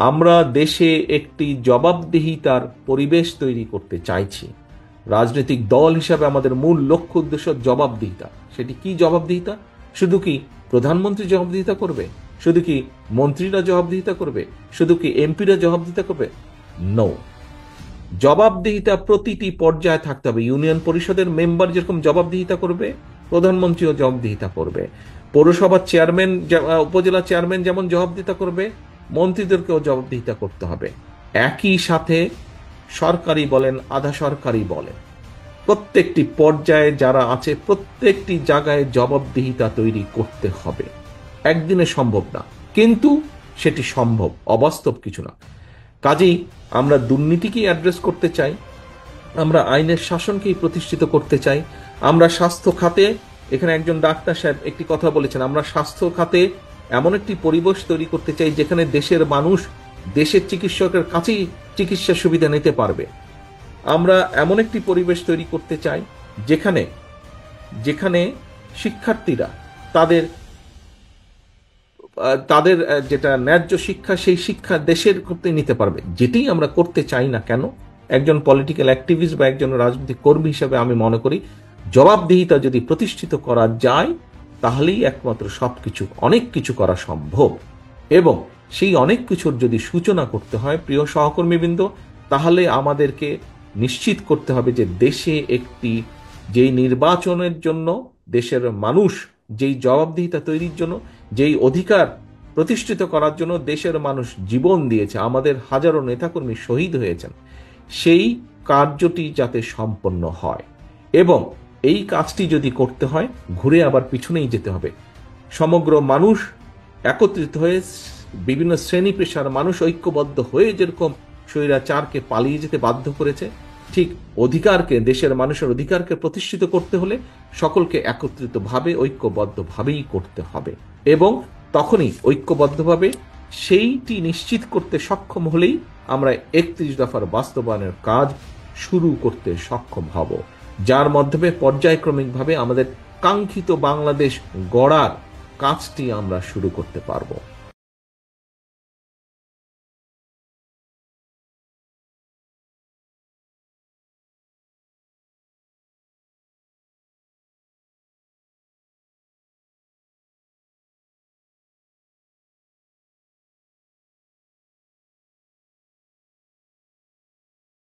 আমরা দেশে একটি জবাবদিহিতার পরিবেশ তৈরি করতে চাইছি। রাজনৈতিক দল হিসাবে আমাদের মূল লক্ষ্য উদ্দেশ্য জবাবদিহিতা। সেটি কি জবাবদিহিতা? শুধু কি প্রধানমন্ত্রী জবাবদিহিতা করবে? শুধু কি মন্ত্রীরা জবাবদিহিতা করবে? শুধু কি এমপিরা জবাবদিহিতা করবে? নো। জবাবদিহিতা প্রতিটি পর্যায়ে থাকতে হবে। ইউনিয়ন পরিষদের মেম্বার যেরকম জবাবদিহিতা করবে, প্রধানমন্ত্রীও জবাবদিহিতা করবে। পৌরসভার চেয়ারম্যান, উপজেলা চেয়ারম্যান যেমন জবাবদিহিতা করবে, মন্ত্রীদেরকেও জবাবদিহিতা করতে হবে। একই সাথে সরকারি বলেন, আধা সরকারি বলেন, প্রত্যেকটি পর্যায়ে যারা আছে প্রত্যেকটি জায়গায় জবাবদিহিতা তৈরি করতে হবে। একদিনে সম্ভব না, কিন্তু সেটি সম্ভব, অবাস্তব কিছু না। কাজেই আমরা দুর্নীতিকেই অ্যাড্রেস করতে চাই, আমরা আইনের শাসনকেই প্রতিষ্ঠিত করতে চাই। আমরা স্বাস্থ্য খাতে, এখানে একজন ডাক্তার সাহেব একটি কথা বলেছেন, আমরা স্বাস্থ্য খাতে এমন একটি পরিবেশ তৈরি করতে চাই যেখানে দেশের মানুষ দেশের চিকিৎসকের কাছেই চিকিৎসা সুবিধা নিতে পারবে। আমরা এমন একটি পরিবেশ তৈরি করতে চাই যেখানে যেখানে শিক্ষার্থীরা তাদের তাদের যেটা ন্যায্য শিক্ষা, সেই শিক্ষা দেশের করতে নিতে পারবে। যেটি আমরা করতে চাই না কেন, একজন পলিটিক্যাল অ্যাক্টিভিস্ট বা একজন রাজনৈতিক কর্মী হিসেবে আমি মনে করি জবাবদিহিতা যদি প্রতিষ্ঠিত করা যায় তাহলেই একমাত্র সবকিছু, অনেক কিছু করা সম্ভব। এবং সেই অনেক কিছুর যদি সূচনা করতে হয়, প্রিয় সহকর্মীবৃন্দ, তাহলে আমাদেরকে নিশ্চিত করতে হবে যে দেশে একটি, যেই নির্বাচনের জন্য দেশের মানুষ, যেই জবাবদিহিতা তৈরির জন্য, যেই অধিকার প্রতিষ্ঠিত করার জন্য দেশের মানুষ জীবন দিয়েছে, আমাদের হাজারো নেতাকর্মী শহীদ হয়েছেন, সেই কার্যটি যাতে সম্পন্ন হয়। এবং এই কাজটি যদি করতে হয় ঘুরে আবার পিছনেই যেতে হবে। সমগ্র মানুষ একত্রিত হয়ে, বিভিন্ন শ্রেণী পেশার মানুষ ঐক্যবদ্ধ হয়ে যেরকম স্বৈরাচারকে পালিয়ে যেতে বাধ্য করেছে, ঠিক অধিকারকে, দেশের মানুষের অধিকারকে প্রতিষ্ঠিত করতে হলে সকলকে একত্রিতভাবে ঐক্যবদ্ধভাবেই করতে হবে। এবং তখনই ঐক্যবদ্ধভাবে সেইটি নিশ্চিত করতে সক্ষম হলেই আমরা 31 দফার বাস্তবায়নের কাজ শুরু করতে সক্ষম হব, যার মাধ্যমে পর্যায়ক্রমিকভাবে আমাদের কাঙ্ক্ষিত বাংলাদেশ গড়ার কাজটি আমরা শুরু করতে পারব।